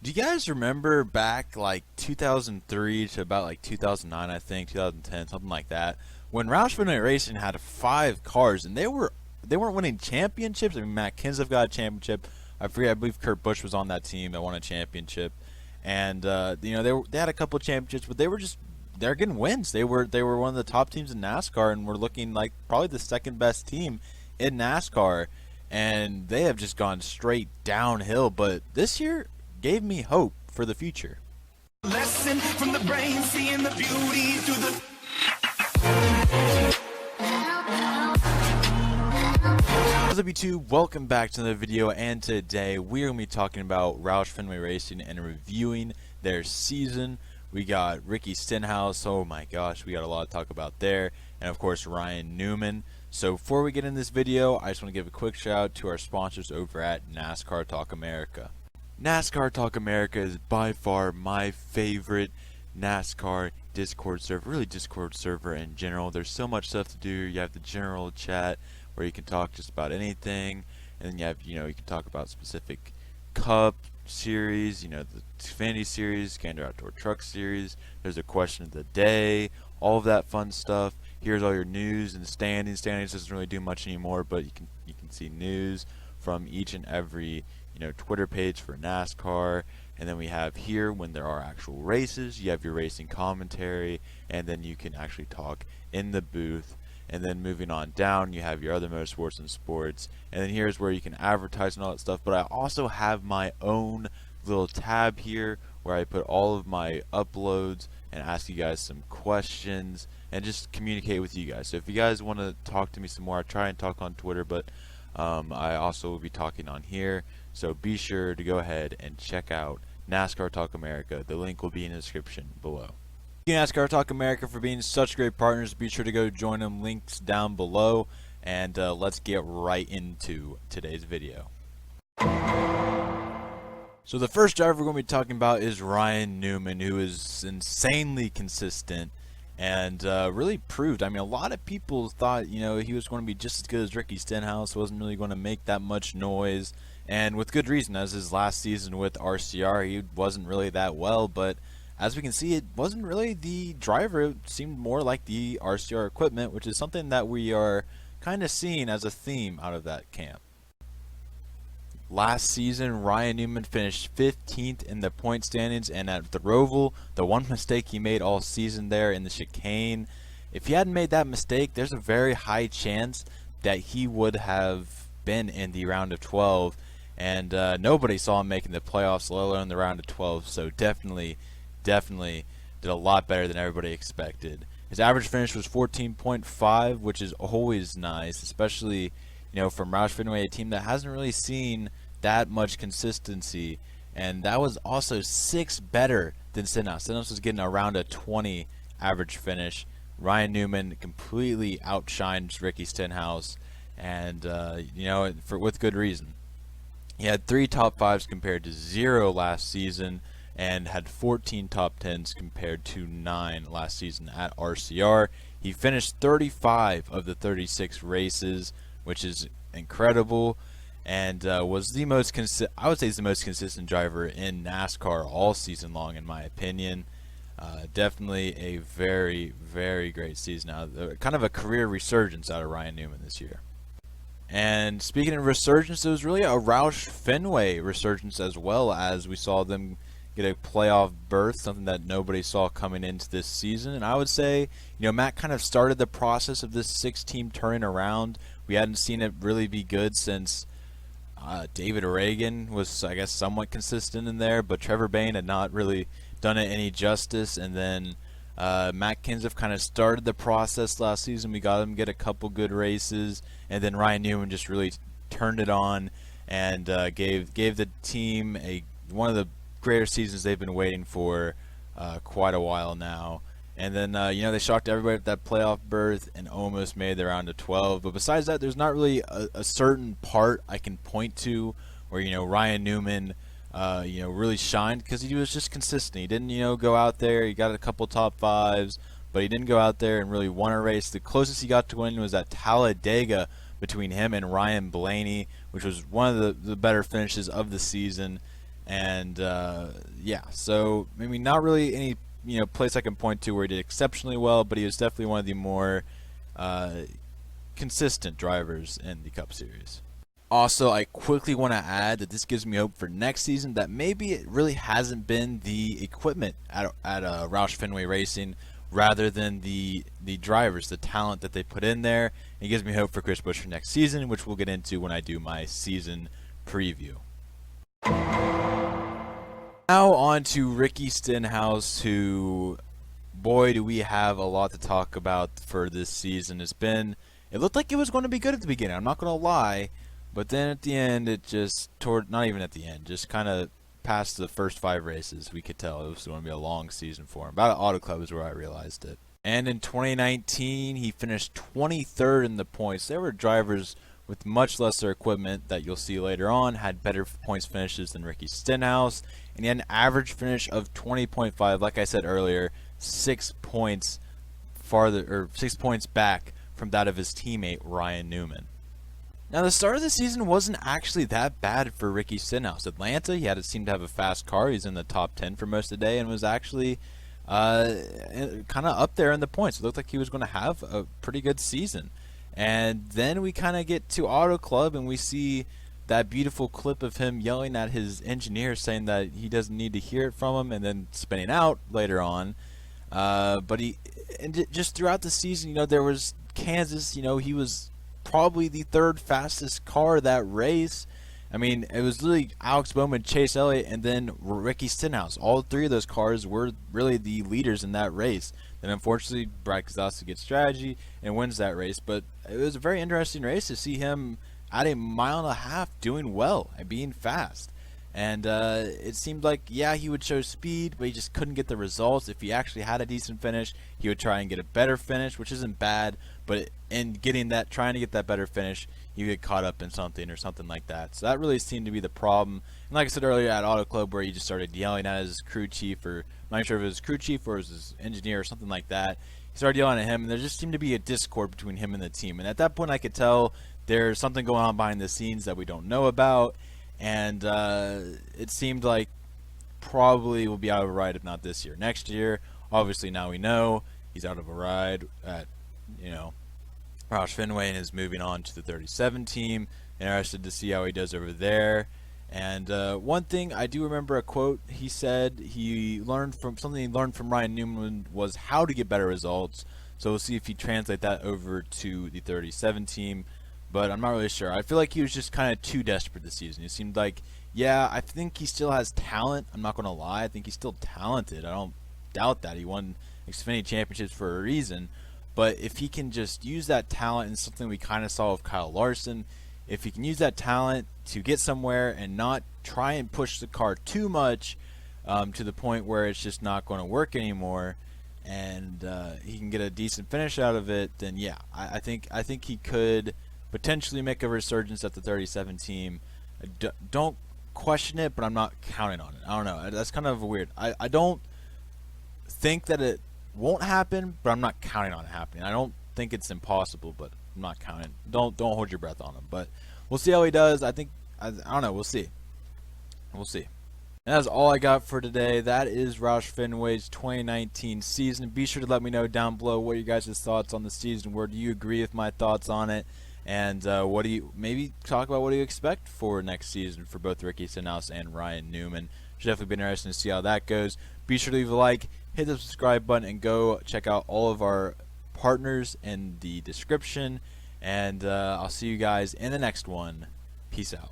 Do you guys remember back like 2003 to about like 2009, I think, 2010, something like that, when Roush Fenway Racing had 5 cars and they weren't winning championships? I mean, Matt Kenseth got a championship. I forget. I believe Kurt Busch was on that team that won a championship, and they had a couple of championships, but they're getting wins. They were one of the top teams in NASCAR, and were looking like probably the second best team in NASCAR, and they have just gone straight downhill. But this year gave me hope for the future. Lesson from the brain, seeing the beauty through the. What's up, YouTube? Welcome back to another video, and today we're going to be talking about Roush Fenway Racing and reviewing their season. We got Ricky Stenhouse, oh my gosh, we got a lot to talk about there, and of course Ryan Newman. So before we get in this video, I just want to give a quick shout out to our sponsors over at NASCAR Talk America. NASCAR Talk America is by far my favorite NASCAR Discord server, really Discord server in general. There's so much stuff to do. You have the general chat where you can talk just about anything, and then you have, you can talk about specific Cup series, the Xfinity series, Gander Outdoor Truck series. There's a question of the day, all of that fun stuff. Here's all your news and standings. Standings doesn't really do much anymore, but you can see news from each and every Twitter page for NASCAR. And then we have here, when there are actual races, you have your racing commentary, and then you can actually talk in the booth. And then moving on down, you have your other motorsports and sports, and then here's where you can advertise and all that stuff. But I also have my own little tab here where I put all of my uploads and ask you guys some questions and just communicate with you guys. So if you guys want to talk to me some more, I try and talk on Twitter, but I also will be talking on here. So be sure to go ahead and check out NASCAR Talk America. The link will be in the description below. Thank you, NASCAR Talk America, for being such great partners. Be sure to go join them. Links down below. And let's get right into today's video. So the first driver we're going to be talking about is Ryan Newman, who is insanely consistent and really proved. I mean, a lot of people thought, he was going to be just as good as Ricky Stenhouse. Wasn't really going to make that much noise. And with good reason, as his last season with RCR, he wasn't really that well, but as we can see, it wasn't really the driver. It seemed more like the RCR equipment, which is something that we are kind of seeing as a theme out of that camp. Last season, Ryan Newman finished 15th in the point standings, and at the Roval, the one mistake he made all season there in the chicane, if he hadn't made that mistake, there's a very high chance that he would have been in the round of 12, and nobody saw him making the playoffs, let alone the round of 12, so definitely did a lot better than everybody expected. His average finish was 14.5, which is always nice, especially from Roush Fenway, a team that hasn't really seen that much consistency, and that was also 6 better than Stenhouse. Stenhouse was getting around a 20 average finish. Ryan Newman completely outshines Ricky Stenhouse, and with good reason. He had 3 top 5s compared to 0 last season, and had 14 top 10s compared to 9 last season at RCR. He finished 35 of the 36 races, which is incredible, and was the most I would say he's the most consistent driver in NASCAR all season long, in my opinion. Definitely a very, very great season kind of a career resurgence out of Ryan Newman this year. And speaking of resurgence, it was really a Roush Fenway resurgence as well, as we saw them get a playoff berth, something that nobody saw coming into this season. And I would say, Matt kind of started the process of this 6-team turning around. We hadn't seen it really be good since David Reagan was, I guess, somewhat consistent in there, but Trevor Bayne had not really done it any justice. And then Matt Kenseth kind of started the process last season. We got him get a couple good races, and then Ryan Newman just really turned it on and gave the team one of the greater seasons they've been waiting for quite a while now. And then they shocked everybody with that playoff berth and almost made the round of 12. But besides that, there's not really a certain part I can point to where Ryan Newman really shined, because he was just consistent. He didn't go out there. He got a couple top 5s, but he didn't go out there and really won a race. The closest he got to winning was at Talladega between him and Ryan Blaney, which was one of the better finishes of the season. And yeah, so I mean, not really any place I can point to where he did exceptionally well, but he was definitely one of the more consistent drivers in the Cup Series. Also, I quickly want to add that this gives me hope for next season, that maybe it really hasn't been the equipment at Roush Fenway Racing rather than the drivers, the talent that they put in there. It gives me hope for Chris Buescher next season, which we'll get into when I do my season preview. Now on to Ricky Stenhouse, who, boy, do we have a lot to talk about for this season. It looked like it was going to be good at the beginning, I'm not going to lie, but then at the end, not even at the end, just kind of past the first 5 races, we could tell it was going to be a long season for him. About Auto Club is where I realized it. And in 2019, he finished 23rd in the points. There were drivers with much lesser equipment that you'll see later on had better points finishes than Ricky Stenhouse, and he had an average finish of 20.5. Like I said earlier, 6 points back from that of his teammate Ryan Newman. Now, the start of the season wasn't actually that bad for Ricky Stenhouse. Atlanta, he seemed to have a fast car. He's in the top 10 for most of the day and was actually kind of up there in the points. It looked like he was going to have a pretty good season. And then we kind of get to Auto Club and we see that beautiful clip of him yelling at his engineer saying that he doesn't need to hear it from him, and then spinning out later on. Just throughout the season, there was Kansas, he was probably the 3rd fastest car that race. I mean, it was really Alex Bowman, Chase Elliott, and then Ricky Stenhouse. All 3 of those cars were really the leaders in that race. Then, unfortunately, Brad Keselowski gets strategy and wins that race. But it was a very interesting race to see him at a 1.5 mile doing well and being fast. And it seemed like, yeah, he would show speed, but he just couldn't get the results. If he actually had a decent finish, he would try and get a better finish, which isn't bad. But in trying to get that better finish, you get caught up in something or something like that. So that really seemed to be the problem. And like I said earlier at Auto Club, where he just started yelling at his crew chief, or I'm not sure if it was his crew chief or it was his engineer or something like that. He started yelling at him, and there just seemed to be a discord between him and the team. And at that point, I could tell there's something going on behind the scenes that we don't know about. And it seemed like probably will be out of a ride, if not this year, next year. Obviously, now we know he's out of a ride at Roush Fenway and is moving on to the 37 team. Interested to see how he does over there. And one thing I do remember, a quote he said he learned from Ryan Newman was how to get better results. So we'll see if he translate that over to the 37 team. But I'm not really sure. I feel like he was just kind of too desperate this season. It seemed like, yeah, I think he still has talent. I'm not going to lie. I think he's still talented. I don't doubt that. He won Xfinity championships for a reason. But if he can just use that talent, and something we kind of saw with Kyle Larson, if he can use that talent to get somewhere and not try and push the car too much to the point where it's just not going to work anymore, and he can get a decent finish out of it, then yeah, I think he could potentially make a resurgence at the 37 team. Don't question it, but I'm not counting on it. I don't know. That's kind of weird. I don't think that it won't happen, but I'm not counting on it happening. I don't think it's impossible, but I'm not counting. Don't hold your breath on him. But we'll see how he does. I don't know. We'll see. We'll see. And that's all I got for today. That is Roush Fenway's 2019 season. Be sure to let me know down below what your guys' thoughts on the season were. Do you agree with my thoughts on it? And maybe talk about what do you expect for next season for both Ricky Stenhouse and Ryan Newman. Should definitely be interesting to see how that goes. Be sure to leave a like, hit the subscribe button, and go check out all of our partners in the description. And I'll see you guys in the next one. Peace out.